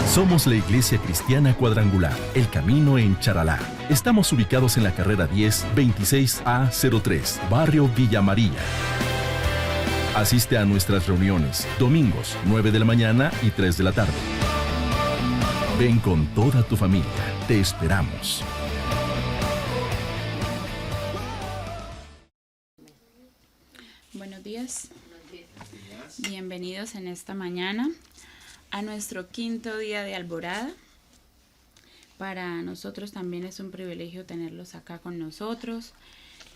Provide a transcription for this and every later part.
Somos la Iglesia Cristiana Cuadrangular, El Camino en Charalá. Estamos ubicados en la carrera 10, 26A03, Barrio Villa María. Asiste a nuestras reuniones, domingos, 9 de la mañana y 3 de la tarde. Ven con toda tu familia, te esperamos. Buenos días. Bienvenidos en esta mañana a nuestro quinto día de alborada. Para nosotros también es un privilegio tenerlos acá con nosotros,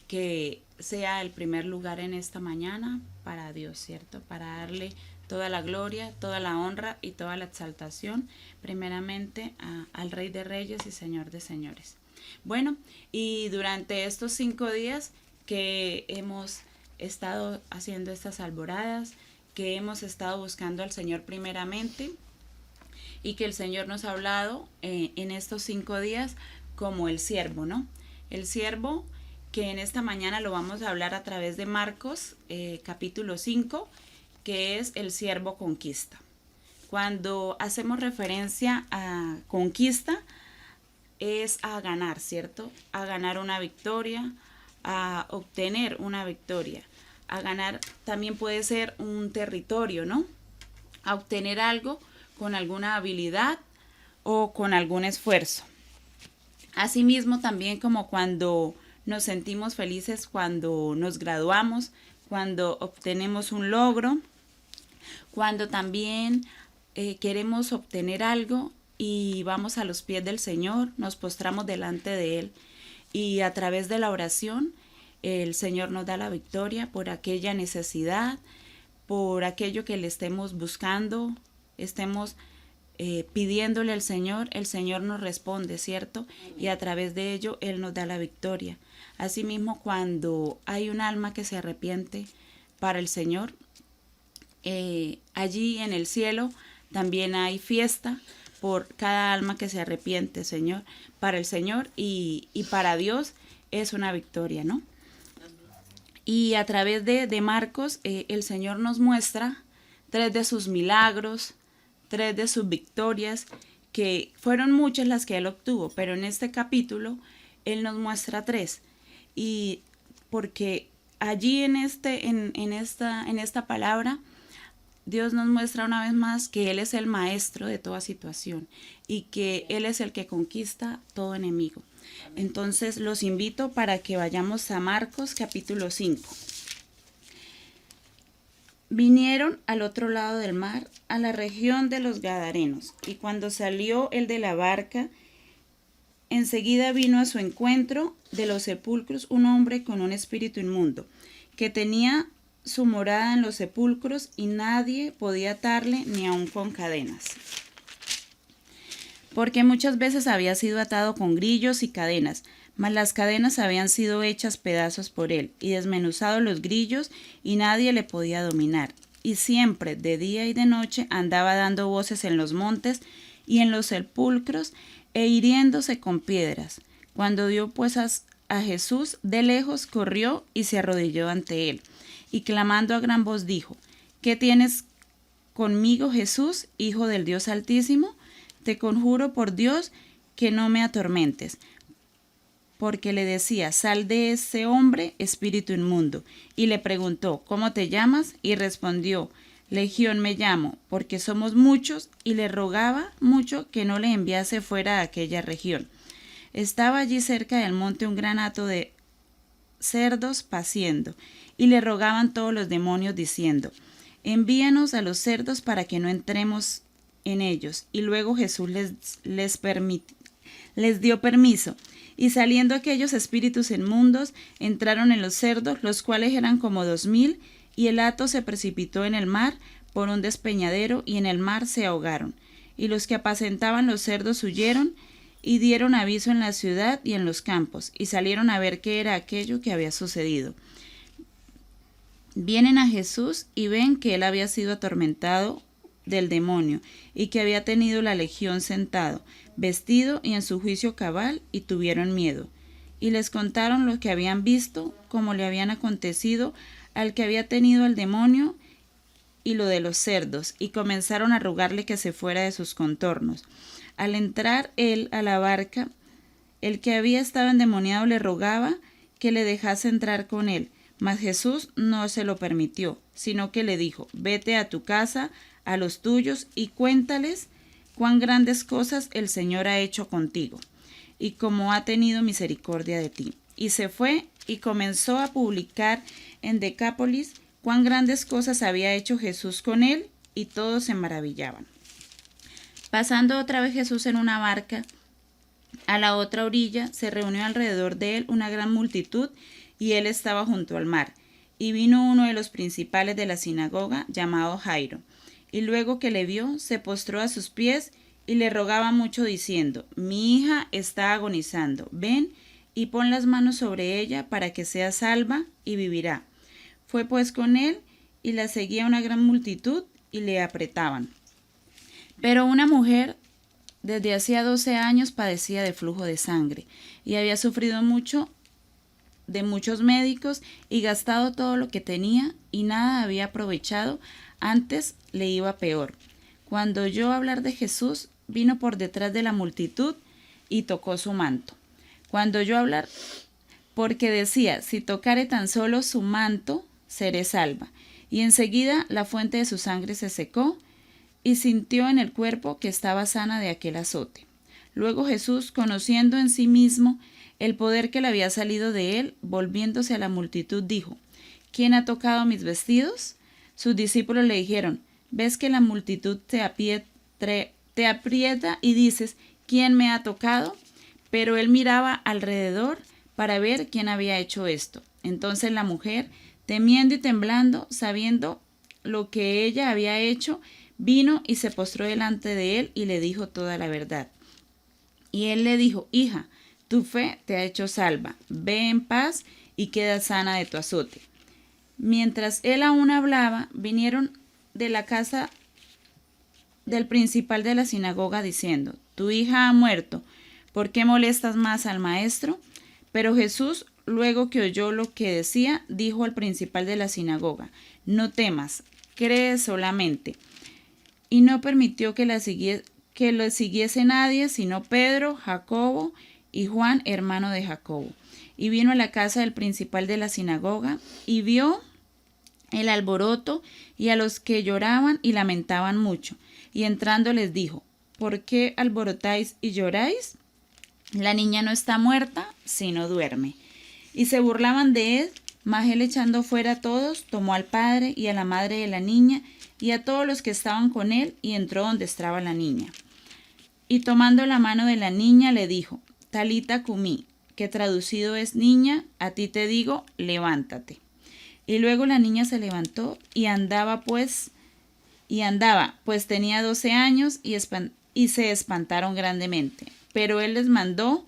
que sea el primer lugar en esta mañana para Dios, ¿cierto? Para darle toda la gloria, toda la honra y toda la exaltación, primeramente al Rey de Reyes y Señor de Señores. Bueno, y durante estos 5 días que hemos estado haciendo estas alboradas, que hemos estado buscando al Señor primeramente, y que el Señor nos ha hablado en estos 5 días como el siervo, ¿no? El siervo, que en esta mañana lo vamos a hablar a través de Marcos, capítulo 5, que es el siervo conquista. Cuando hacemos referencia a conquista, es a ganar, ¿cierto? A ganar una victoria, a obtener una victoria. A ganar también puede ser un territorio, ¿no? A obtener algo con alguna habilidad o con algún esfuerzo. Asimismo, también como cuando nos sentimos felices cuando nos graduamos, cuando obtenemos un logro, cuando también queremos obtener algo y vamos a los pies del Señor, nos postramos delante de Él y a través de la oración el Señor nos da la victoria por aquella necesidad, por aquello que le estemos buscando, estemos pidiéndole al Señor, el Señor nos responde, ¿cierto? Y a través de ello Él nos da la victoria. Asimismo, cuando hay un alma que se arrepiente para el Señor, allí en el cielo también hay fiesta por cada alma que se arrepiente, Señor, para el Señor y para Dios es una victoria, ¿no? Y a través de Marcos, el Señor nos muestra 3 de sus milagros, 3 de sus victorias, que fueron muchas las que Él obtuvo, pero en este capítulo Él nos muestra 3. Y porque allí en esta palabra, Dios nos muestra una vez más que Él es el maestro de toda situación y que Él es el que conquista todo enemigo. Entonces los invito para que vayamos a Marcos capítulo 5. Vinieron al otro lado del mar, a la región de los Gadarenos, y cuando salió él de la barca, enseguida vino a su encuentro de los sepulcros un hombre con un espíritu inmundo, que tenía su morada en los sepulcros y nadie podía atarle ni aun con cadenas. Porque muchas veces había sido atado con grillos y cadenas, mas las cadenas habían sido hechas pedazos por él, y desmenuzados los grillos, y nadie le podía dominar. Y siempre, de día y de noche, andaba dando voces en los montes y en los sepulcros, e hiriéndose con piedras. Cuando dio pues a Jesús, de lejos corrió y se arrodilló ante él, y clamando a gran voz dijo: ¿Qué tienes conmigo, Jesús, Hijo del Dios Altísimo? Te conjuro por Dios que no me atormentes. Porque le decía: sal de ese hombre, espíritu inmundo. Y le preguntó: ¿cómo te llamas? Y respondió: Legión me llamo, porque somos muchos, y le rogaba mucho que no le enviase fuera a aquella región. Estaba allí cerca del monte un gran hato de cerdos paciendo, y le rogaban todos los demonios diciendo: envíanos a los cerdos para que no entremos en ellos. Y luego Jesús les dio permiso. Y saliendo aquellos espíritus inmundos, entraron en los cerdos, los cuales eran como 2000, y el hato se precipitó en el mar por un despeñadero, y en el mar se ahogaron. Y los que apacentaban los cerdos huyeron, y dieron aviso en la ciudad y en los campos, y salieron a ver qué era aquello que había sucedido. Vienen a Jesús y ven que él había sido atormentado del demonio, y que había tenido la legión sentado, vestido y en su juicio cabal, y tuvieron miedo. Y les contaron lo que habían visto, como le habían acontecido al que había tenido el demonio, y lo de los cerdos, y comenzaron a rogarle que se fuera de sus contornos. Al entrar él a la barca, el que había estado endemoniado le rogaba que le dejase entrar con él, mas Jesús no se lo permitió, sino que le dijo: vete a tu casa, a los tuyos, y cuéntales cuán grandes cosas el Señor ha hecho contigo, y cómo ha tenido misericordia de ti. Y se fue y comenzó a publicar en Decápolis cuán grandes cosas había hecho Jesús con él, y todos se maravillaban. Pasando otra vez Jesús en una barca a la otra orilla, se reunió alrededor de él una gran multitud, y él estaba junto al mar. Y vino uno de los principales de la sinagoga, llamado Jairo, y luego que le vio, se postró a sus pies y le rogaba mucho, diciendo: mi hija está agonizando, ven y pon las manos sobre ella para que sea salva y vivirá. Fue pues con él, y la seguía una gran multitud, y le apretaban. Pero una mujer desde hacía 12 años padecía de flujo de sangre, y había sufrido mucho de muchos médicos, y gastado todo lo que tenía, y nada había aprovechado, antes le iba peor. Cuando oyó hablar de Jesús, vino por detrás de la multitud, y tocó su manto. Cuando oyó hablar, porque decía: si tocare tan solo su manto, seré salva. Y enseguida la fuente de su sangre se secó, y sintió en el cuerpo que estaba sana de aquel azote. Luego Jesús, conociendo en sí mismo el poder que le había salido de él, volviéndose a la multitud, dijo: ¿quién ha tocado mis vestidos? Sus discípulos le dijeron: ¿ves que la multitud te aprieta y dices: ¿quién me ha tocado? Pero él miraba alrededor para ver quién había hecho esto. Entonces la mujer, temiendo y temblando, sabiendo lo que ella había hecho, vino y se postró delante de él y le dijo toda la verdad. Y él le dijo: hija, tu fe te ha hecho salva, ve en paz y queda sana de tu azote. Mientras él aún hablaba, vinieron de la casa del principal de la sinagoga diciendo: tu hija ha muerto, ¿por qué molestas más al maestro? Pero Jesús, luego que oyó lo que decía, dijo al principal de la sinagoga: no temas, cree solamente. Y no permitió que lo siguiese nadie, sino Pedro, Jacobo y Juan, hermano de Jacobo. Y vino a la casa del principal de la sinagoga, y vio el alboroto y a los que lloraban y lamentaban mucho. Y entrando les dijo: ¿por qué alborotáis y lloráis? La niña no está muerta, sino duerme. Y se burlaban de él, mas él, echando fuera a todos, tomó al padre y a la madre de la niña y a todos los que estaban con él, y entró donde estaba la niña. Y tomando la mano de la niña, le dijo: Talita cumí, que traducido es: niña, a ti te digo, levántate. Y luego la niña se levantó y andaba, pues tenía 12 años, y se espantaron grandemente. Pero él les mandó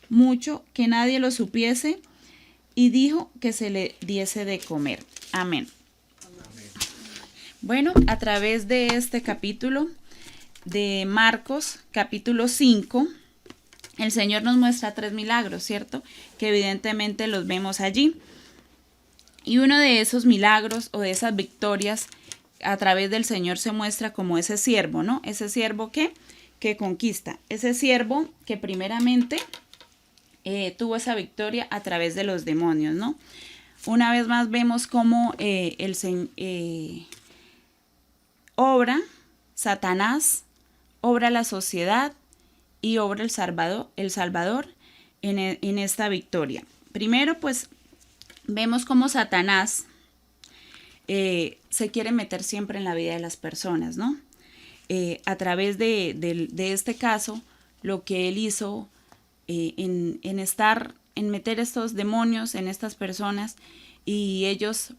mucho que nadie lo supiese, y dijo que se le diese de comer. Amén. Bueno, a través de este capítulo de Marcos, capítulo 5, el Señor nos muestra 3 milagros, ¿cierto? Que evidentemente los vemos allí. Y uno de esos milagros o de esas victorias a través del Señor se muestra como ese siervo, ¿no? Ese siervo que conquista. Ese siervo que primeramente tuvo esa victoria a través de los demonios, ¿no? Una vez más vemos cómo obra Satanás, obra la sociedad y obra el Salvador en esta victoria. Primero, pues, vemos cómo Satanás se quiere meter siempre en la vida de las personas, ¿no? A través de este caso, lo que él hizo en meter estos demonios en estas personas, y ellos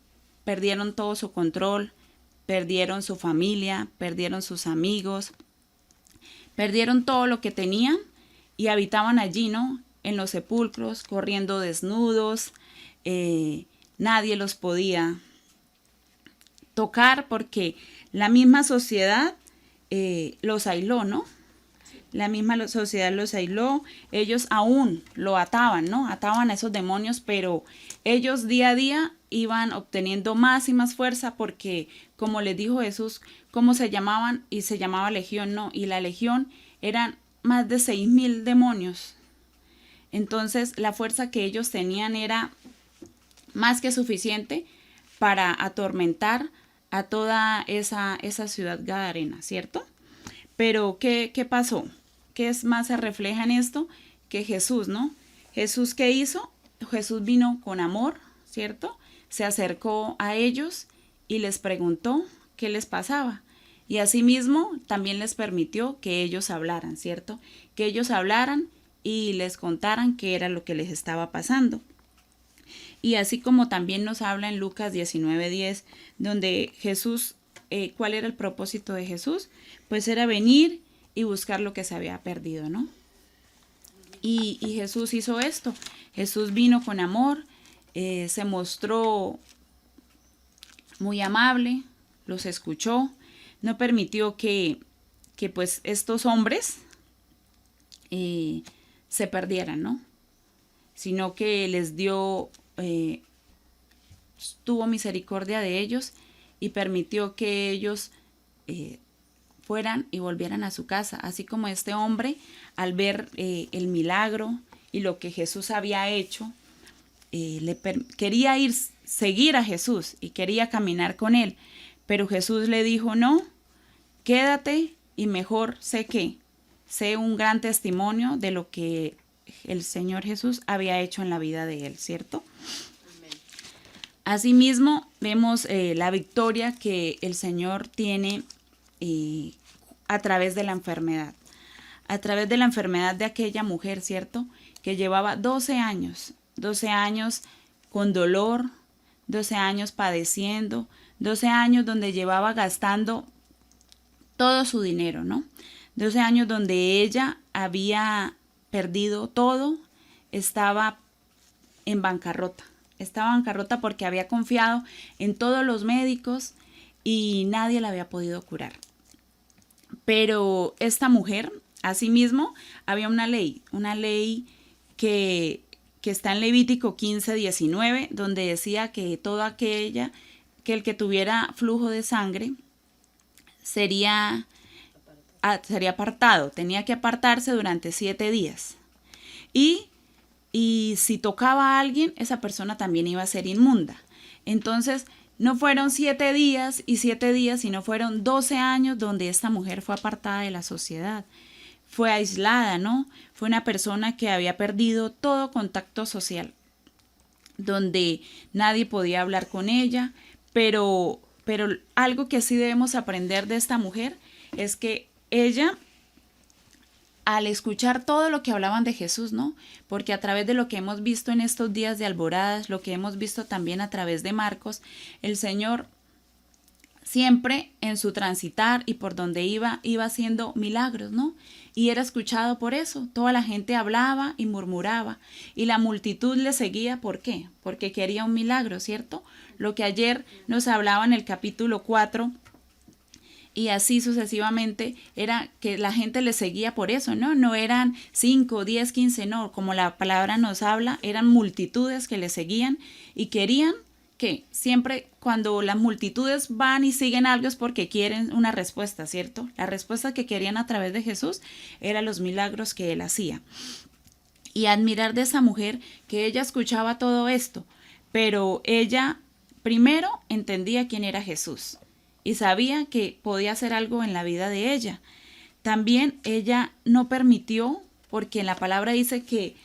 perdieron todo su control, perdieron su familia, perdieron sus amigos, perdieron todo lo que tenían y habitaban allí, ¿no? En los sepulcros, corriendo desnudos, nadie los podía tocar porque la misma sociedad los aisló, ¿no? La misma sociedad los aisló, ellos aún lo ataban, ¿no? Ataban a esos demonios, pero ellos día a día iban obteniendo más y más fuerza porque como les dijo Jesús, cómo se llamaban, y se llamaba legión, no, y la legión eran más de 6,000 demonios. Entonces la fuerza que ellos tenían era más que suficiente para atormentar a toda esa ciudad gadarena, ¿cierto? Pero ¿qué pasó? ¿Qué es más se refleja en esto? Que Jesús, ¿no? Jesús, ¿qué hizo? Jesús vino con amor, ¿cierto? Se acercó a ellos y les preguntó qué les pasaba. Y asimismo también les permitió que ellos hablaran, ¿cierto? Que ellos hablaran y les contaran qué era lo que les estaba pasando. Y así como también nos habla en Lucas 19:10, donde Jesús, ¿cuál era el propósito de Jesús? Pues era venir y buscar lo que se había perdido, ¿no? Y Jesús hizo esto. Jesús vino con amor, se mostró muy amable, los escuchó, no permitió que pues estos hombres se perdieran, ¿no? Sino que les dio, tuvo misericordia de ellos y permitió que ellos fueran y volvieran a su casa, así como este hombre, al ver el milagro y lo que Jesús había hecho, quería seguir a Jesús y quería caminar con él, pero Jesús le dijo, no, quédate y mejor sé un gran testimonio de lo que el Señor Jesús había hecho en la vida de él, ¿cierto? Amén. Asimismo, vemos la victoria que el Señor tiene a través de la enfermedad. A través de la enfermedad de aquella mujer, ¿cierto? Que llevaba 12 años con dolor, 12 años padeciendo, 12 años donde llevaba gastando todo su dinero, ¿no? 12 años donde ella había perdido todo, estaba en bancarrota. Estaba en bancarrota porque había confiado en todos los médicos y nadie la había podido curar. Pero esta mujer, asimismo, había una ley que está en Levítico 15:19, donde decía que que el que tuviera flujo de sangre sería apartado, tenía que apartarse durante 7 días. Y si tocaba a alguien, esa persona también iba a ser inmunda. Entonces, no fueron 7 días y 7 días, sino fueron 12 años donde esta mujer fue apartada de la sociedad. Fue aislada, ¿no? Fue una persona que había perdido todo contacto social, donde nadie podía hablar con ella, pero algo que sí debemos aprender de esta mujer es que ella, al escuchar todo lo que hablaban de Jesús, ¿no? Porque a través de lo que hemos visto en estos días de alboradas, lo que hemos visto también a través de Marcos, el Señor siempre en su transitar y por donde iba haciendo milagros, ¿no? Y era escuchado por eso. Toda la gente hablaba y murmuraba y la multitud le seguía. ¿Por qué? Porque quería un milagro, ¿cierto? Lo que ayer nos hablaba en el capítulo 4 y así sucesivamente, era que la gente le seguía por eso, ¿no? No eran 5, 10, 15, no, como la palabra nos habla, eran multitudes que le seguían y querían que siempre cuando las multitudes van y siguen algo es porque quieren una respuesta, ¿cierto? La respuesta que querían a través de Jesús eran los milagros que él hacía. Y admirar de esa mujer que ella escuchaba todo esto, pero ella primero entendía quién era Jesús y sabía que podía hacer algo en la vida de ella. También ella no permitió, porque en la palabra dice que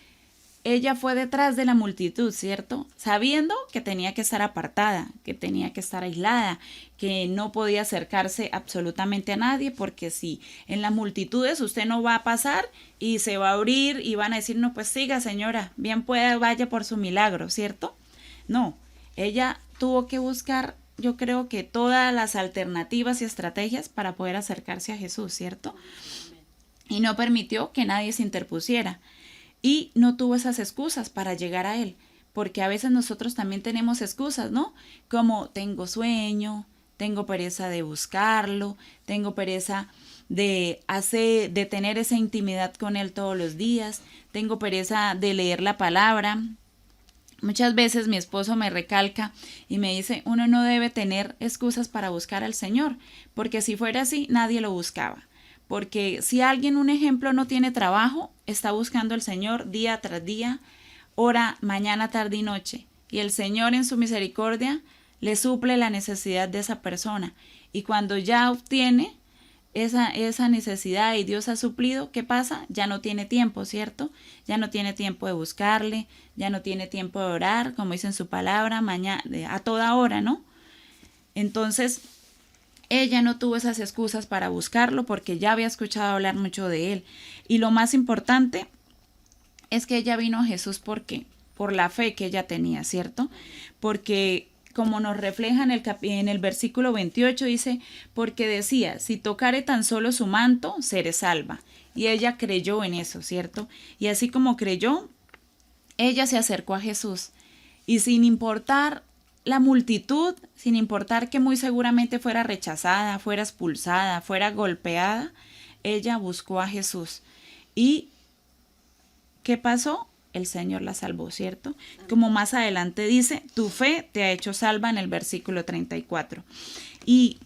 ella fue detrás de la multitud, ¿cierto? Sabiendo que tenía que estar apartada, que tenía que estar aislada, que no podía acercarse absolutamente a nadie, porque si en las multitudes usted no va a pasar y se va a abrir y van a decir, no, pues siga señora, bien pueda, vaya por su milagro, ¿cierto? No, ella tuvo que buscar, yo creo que todas las alternativas y estrategias para poder acercarse a Jesús, ¿cierto? Y no permitió que nadie se interpusiera. Y no tuvo esas excusas para llegar a él, porque a veces nosotros también tenemos excusas, ¿no? Como tengo sueño, tengo pereza de buscarlo, tengo pereza de tener esa intimidad con él todos los días, tengo pereza de leer la palabra, Muchas veces mi esposo me recalca y me dice, uno no debe tener excusas para buscar al Señor, porque si fuera así, nadie lo buscaba. Porque si alguien, un ejemplo, no tiene trabajo, está buscando al Señor día tras día, hora, mañana, tarde y noche. Y el Señor en su misericordia le suple la necesidad de esa persona. Y cuando ya obtiene esa necesidad y Dios ha suplido, ¿qué pasa? Ya no tiene tiempo, ¿cierto? Ya no tiene tiempo de buscarle, ya no tiene tiempo de orar, como dice en su palabra, mañana, a toda hora, ¿no? Entonces, ella no tuvo esas excusas para buscarlo porque ya había escuchado hablar mucho de él. Y lo más importante es que ella vino a Jesús, ¿por qué? Por la fe que ella tenía, ¿cierto? Porque como nos refleja en el versículo 28, dice, porque decía, si tocare tan solo su manto, seré salva. Y ella creyó en eso, ¿cierto? Y así como creyó, ella se acercó a Jesús. Y sin importar la multitud, sin importar que muy seguramente fuera rechazada, fuera expulsada, fuera golpeada, ella buscó a Jesús. ¿Y qué pasó? El Señor la salvó, ¿cierto? Como más adelante dice, tu fe te ha hecho salva en el versículo 34. Y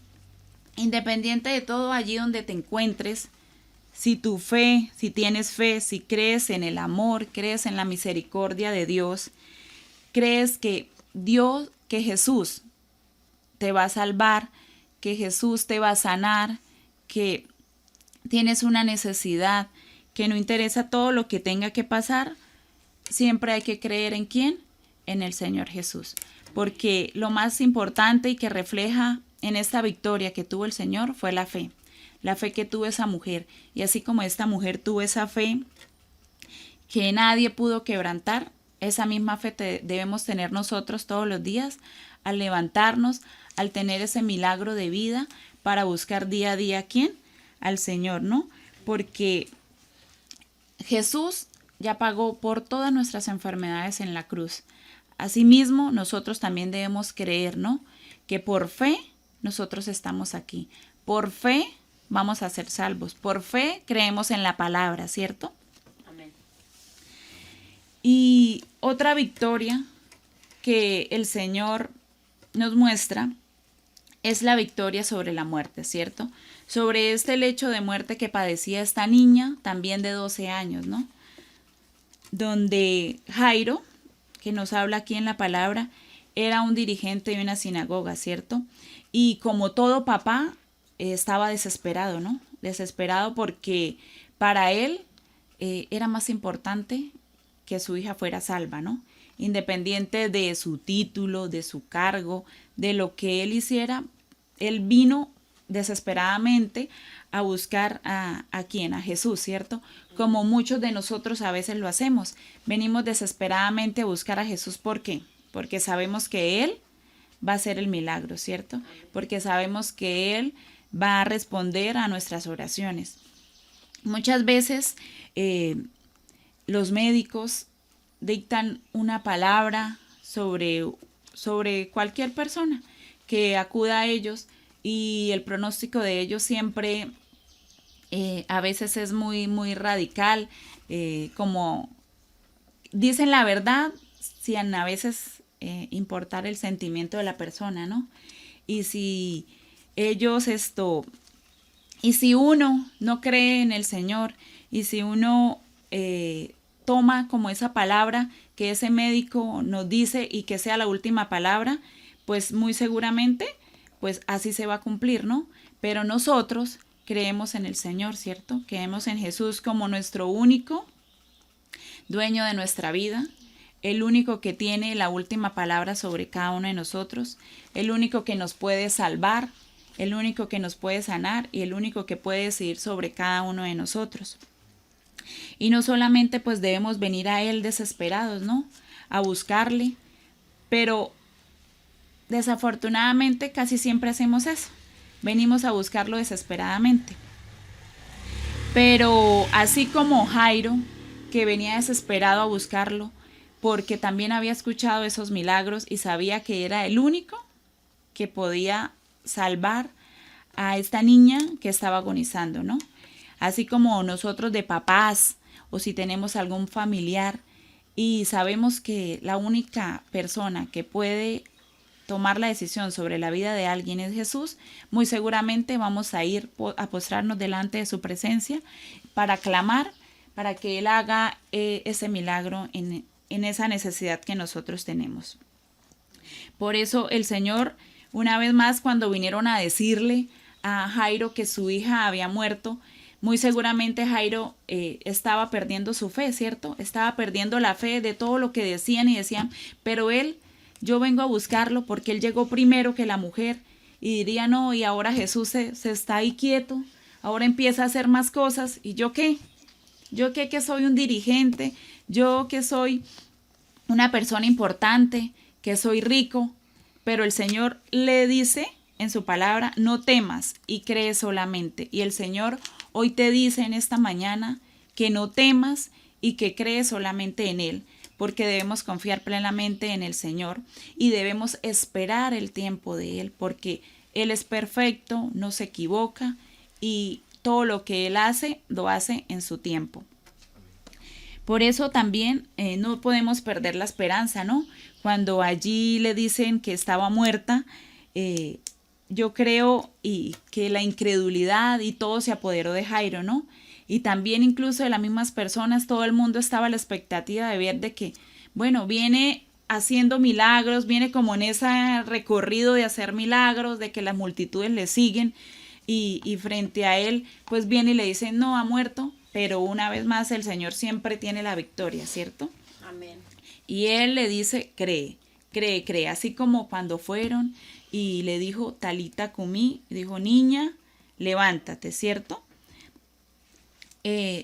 independiente de todo, allí donde te encuentres, si tu fe, si tienes fe, si crees en el amor, crees en la misericordia de Dios, crees que Dios, que Jesús te va a salvar, que Jesús te va a sanar, que tienes una necesidad, que no interesa todo lo que tenga que pasar, siempre hay que creer ¿en quién? En el Señor Jesús. Porque lo más importante y que refleja en esta victoria que tuvo el Señor fue la fe. La fe que tuvo esa mujer. Y así como esta mujer tuvo esa fe que nadie pudo quebrantar, esa misma fe debemos tener nosotros todos los días al levantarnos, al tener ese milagro de vida para buscar día a día ¿a quién? Al Señor, ¿no? Porque Jesús ya pagó por todas nuestras enfermedades en la cruz. Asimismo, nosotros también debemos creer, ¿no? Que por fe nosotros estamos aquí. Por fe vamos a ser salvos. Por fe creemos en la palabra, ¿cierto? Amén. Y otra victoria que el Señor nos muestra es la victoria sobre la muerte, ¿cierto? Sobre este lecho de muerte que padecía esta niña, también de 12 años, ¿no? Donde Jairo, que nos habla aquí en la palabra, era un dirigente de una sinagoga, ¿cierto? Y como todo papá, estaba desesperado, ¿no? Desesperado porque para él era más importante que su hija fuera salva, ¿no? Independiente de su título, de su cargo, de lo que él hiciera, él vino desesperadamente a buscar a quién, a Jesús, ¿cierto? Como muchos de nosotros a veces lo hacemos. Venimos desesperadamente a buscar a Jesús, ¿por qué? Porque sabemos que Él va a hacer el milagro, ¿cierto? Porque sabemos que Él va a responder a nuestras oraciones. Muchas veces los médicos dictan una palabra sobre cualquier persona que acuda a ellos y el pronóstico de ellos siempre a veces es muy, muy radical, como dicen la verdad sin a veces importar el sentimiento de la persona, ¿no? Y si ellos y si uno no cree en el Señor, y si uno toma como esa palabra que ese médico nos dice y que sea la última palabra, pues muy seguramente, pues así se va a cumplir, ¿no? Pero nosotros creemos en el Señor, ¿cierto? Creemos en Jesús como nuestro único dueño de nuestra vida, el único que tiene la última palabra sobre cada uno de nosotros, el único que nos puede salvar, el único que nos puede sanar y el único que puede decidir sobre cada uno de nosotros. Y no solamente pues debemos venir a Él desesperados, ¿no? A buscarle, pero desafortunadamente casi siempre hacemos eso. Venimos a buscarlo desesperadamente. Pero así como Jairo, que venía desesperado a buscarlo, porque también había escuchado esos milagros y sabía que era el único que podía salvar a esta niña que estaba agonizando, ¿no? Así como nosotros de papás, o si tenemos algún familiar y sabemos que la única persona que puede tomar la decisión sobre la vida de alguien es Jesús, muy seguramente vamos a ir a postrarnos delante de su presencia para clamar, para que Él haga ese milagro en esa necesidad que nosotros tenemos. Por eso el Señor, una vez más, cuando vinieron a decirle a Jairo que su hija había muerto, muy seguramente Jairo estaba perdiendo su fe, ¿cierto? Estaba perdiendo la fe de todo lo que decían y decían, pero yo vengo a buscarlo porque él llegó primero que la mujer, y diría, no, y ahora Jesús se está ahí quieto, ahora empieza a hacer más cosas, ¿y yo qué? ¿Yo qué que soy un dirigente? ¿Yo que soy una persona importante? ¿Que soy rico? Pero el Señor le dice en su palabra, no temas y cree solamente. Y el Señor hoy te dice en esta mañana que no temas y que crees solamente en Él, porque debemos confiar plenamente en el Señor y debemos esperar el tiempo de Él, porque Él es perfecto, no se equivoca y todo lo que Él hace, lo hace en su tiempo. Por eso también no podemos perder la esperanza, ¿no? Cuando allí le dicen que estaba muerta, yo creo que la incredulidad y todo se apoderó de Jairo, ¿no? Y también incluso de las mismas personas, todo el mundo estaba a la expectativa de ver de que, bueno, viene haciendo milagros, viene como en ese recorrido de hacer milagros, de que las multitudes le siguen y frente a él, pues viene y le dicen, no, ha muerto, pero una vez más el Señor siempre tiene la victoria, ¿cierto? Amén. Y Él le dice, cree, cree, cree, así como cuando fueron y le dijo, Talita cumí, dijo, niña, levántate, ¿cierto?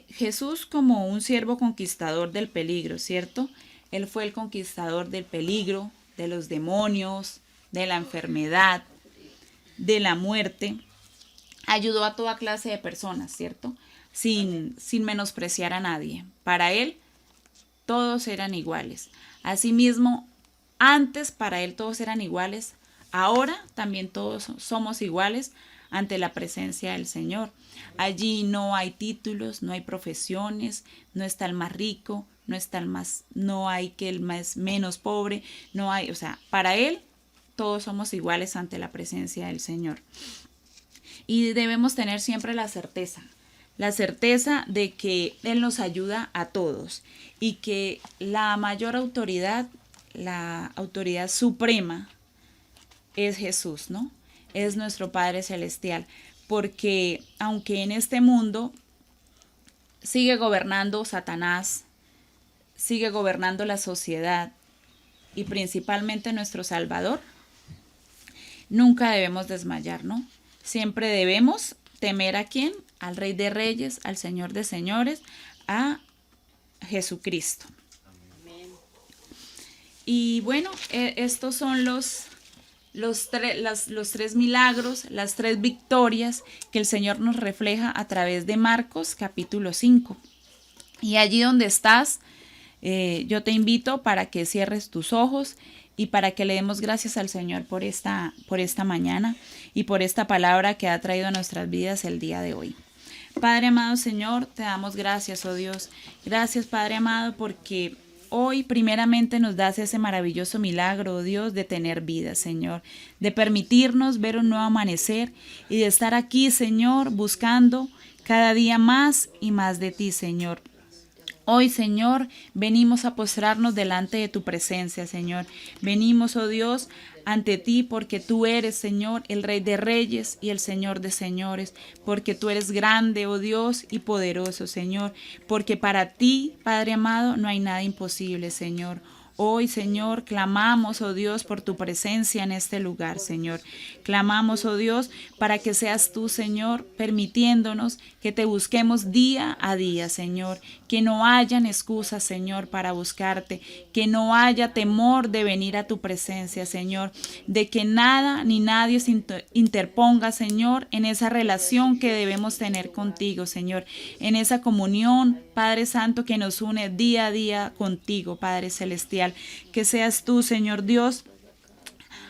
Jesús como un siervo conquistador del peligro, ¿cierto? Él fue el conquistador del peligro, de los demonios, de la enfermedad, de la muerte. Ayudó a toda clase de personas, ¿cierto? Sin menospreciar a nadie. Para Él, todos eran iguales. Asimismo, antes para Él todos eran iguales. Ahora también todos somos iguales ante la presencia del Señor. Allí no hay títulos, no hay profesiones, no está el más rico, no hay que el más menos pobre, no hay, o sea, para Él todos somos iguales ante la presencia del Señor. Y debemos tener siempre la certeza de que Él nos ayuda a todos y que la mayor autoridad, la autoridad suprema es Jesús, ¿no? Es nuestro Padre Celestial, porque aunque en este mundo sigue gobernando Satanás, sigue gobernando la sociedad y principalmente nuestro Salvador, nunca debemos desmayar, ¿no? Siempre debemos temer ¿a quién? Al Rey de Reyes, al Señor de Señores, a Jesucristo. Amén. Y bueno, estos son los tres milagros, las tres victorias que el Señor nos refleja a través de Marcos capítulo 5. Y allí donde estás, yo te invito para que cierres tus ojos y para que le demos gracias al Señor por esta mañana y por esta palabra que ha traído a nuestras vidas el día de hoy. Padre amado Señor, te damos gracias, oh Dios. Gracias, Padre amado, porque hoy primeramente nos das ese maravilloso milagro, oh Dios, de tener vida, Señor, de permitirnos ver un nuevo amanecer y de estar aquí, Señor, buscando cada día más y más de ti, Señor. Hoy, Señor, venimos a postrarnos delante de tu presencia, Señor. Venimos, oh Dios, ante ti porque tú eres, Señor, el Rey de Reyes y el Señor de Señores, porque tú eres grande, oh Dios, y poderoso, Señor, porque para ti, Padre amado, no hay nada imposible, Señor. Hoy, Señor, clamamos, oh Dios, por tu presencia en este lugar, Señor. Clamamos, oh Dios, para que seas tú, Señor, permitiéndonos que te busquemos día a día, Señor. Que no hayan excusas, Señor, para buscarte. Que no haya temor de venir a tu presencia, Señor. De que nada ni nadie se interponga, Señor, en esa relación que debemos tener contigo, Señor. En esa comunión, Padre Santo, que nos une día a día contigo, Padre Celestial. Que seas tú, Señor Dios,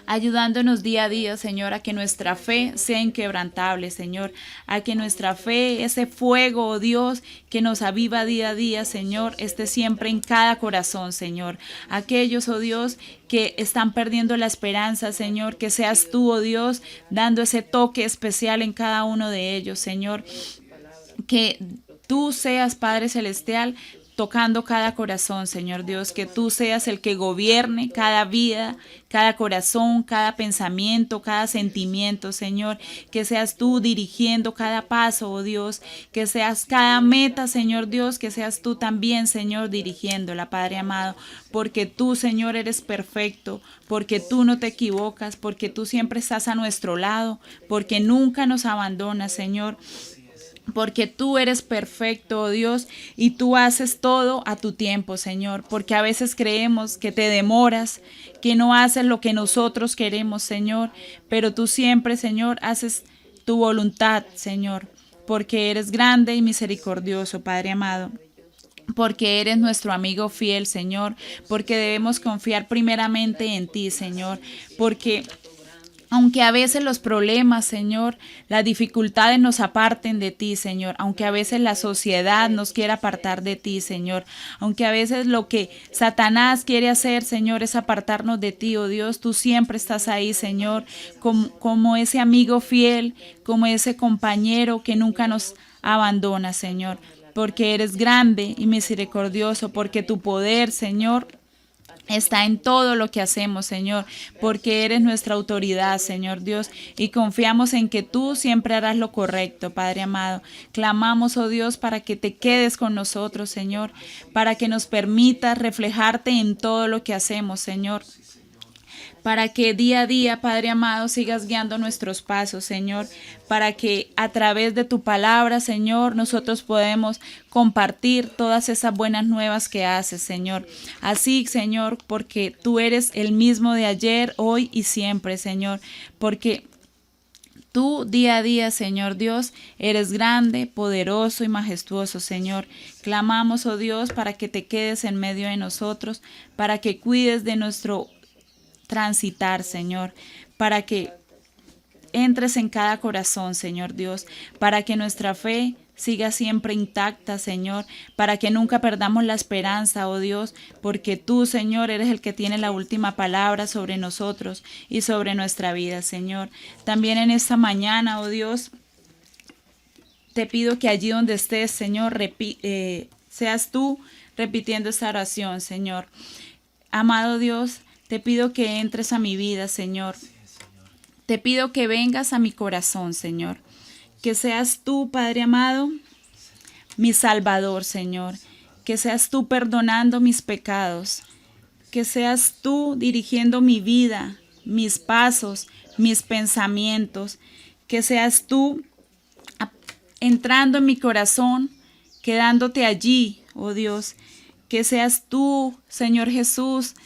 ayudándonos día a día, Señor, a que nuestra fe sea inquebrantable, Señor, a que nuestra fe, ese fuego, oh Dios, que nos aviva día a día, Señor, esté siempre en cada corazón, Señor. Aquellos, oh Dios, que están perdiendo la esperanza, Señor, que seas tú, oh Dios, dando ese toque especial en cada uno de ellos, Señor, que tú seas, Padre Celestial, tocando cada corazón, Señor Dios, que tú seas el que gobierne cada vida, cada corazón, cada pensamiento, cada sentimiento, Señor, que seas tú dirigiendo cada paso, oh Dios, que seas cada meta, Señor Dios, que seas tú también, Señor, dirigiéndola, Padre amado, porque tú, Señor, eres perfecto, porque tú no te equivocas, porque tú siempre estás a nuestro lado, porque nunca nos abandonas, Señor. Porque tú eres perfecto, oh Dios, y tú haces todo a tu tiempo, Señor, porque a veces creemos que te demoras, que no haces lo que nosotros queremos, Señor, pero tú siempre, Señor, haces tu voluntad, Señor, porque eres grande y misericordioso, Padre amado. Porque eres nuestro amigo fiel, Señor, porque debemos confiar primeramente en ti, Señor, porque aunque a veces los problemas, Señor, las dificultades nos aparten de ti, Señor, aunque a veces la sociedad nos quiera apartar de ti, Señor, aunque a veces lo que Satanás quiere hacer, Señor, es apartarnos de ti, oh Dios, tú siempre estás ahí, Señor, como ese amigo fiel, como ese compañero que nunca nos abandona, Señor, porque eres grande y misericordioso, porque tu poder, Señor, está en todo lo que hacemos, Señor, porque eres nuestra autoridad, Señor Dios, y confiamos en que tú siempre harás lo correcto, Padre amado. Clamamos, oh Dios, para que te quedes con nosotros, Señor, para que nos permitas reflejarte en todo lo que hacemos, Señor. Para que día a día, Padre amado, sigas guiando nuestros pasos, Señor, para que a través de tu palabra, Señor, nosotros podemos compartir todas esas buenas nuevas que haces, Señor. Así, Señor, porque tú eres el mismo de ayer, hoy y siempre, Señor, porque tú día a día, Señor Dios, eres grande, poderoso y majestuoso, Señor. Clamamos, oh Dios, para que te quedes en medio de nosotros, para que cuides de nuestro transitar, Señor, para que entres en cada corazón, Señor Dios, para que nuestra fe siga siempre intacta, Señor, para que nunca perdamos la esperanza, oh Dios, porque tú, Señor, eres el que tiene la última palabra sobre nosotros y sobre nuestra vida, Señor. También en esta mañana, oh Dios, te pido que allí donde estés, Señor, seas tú repitiendo esta oración, Señor. Amado Dios, te pido que entres a mi vida, Señor. Te pido que vengas a mi corazón, Señor. Que seas tú, Padre amado, mi Salvador, Señor. Que seas tú perdonando mis pecados. Que seas tú dirigiendo mi vida, mis pasos, mis pensamientos. Que seas tú entrando en mi corazón, quedándote allí, oh Dios. Que seas tú, Señor Jesús,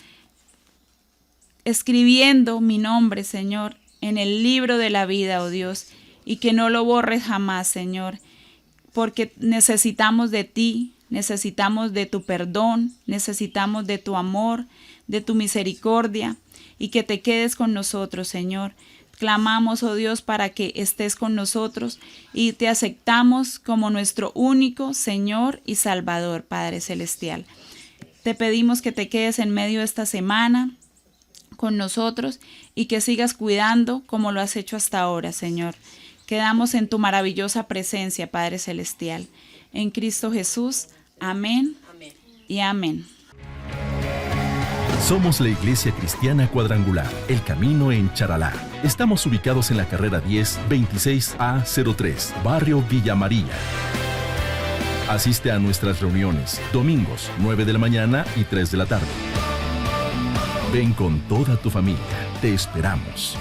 escribiendo mi nombre, Señor, en el libro de la vida, oh Dios, y que no lo borres jamás, Señor, porque necesitamos de ti, necesitamos de tu perdón, necesitamos de tu amor, de tu misericordia, y que te quedes con nosotros, Señor. Clamamos, oh Dios, para que estés con nosotros y te aceptamos como nuestro único Señor y Salvador, Padre Celestial. Te pedimos que te quedes en medio de esta semana con nosotros y que sigas cuidando como lo has hecho hasta ahora, Señor. Quedamos en tu maravillosa presencia, Padre Celestial. En Cristo Jesús. Amén, amén y amén. Somos la Iglesia Cristiana Cuadrangular, El Camino en Charalá. Estamos ubicados en la carrera 10, 26A03, Barrio Villa María. Asiste a nuestras reuniones, domingos, 9 de la mañana y 3 de la tarde. Ven con toda tu familia, te esperamos.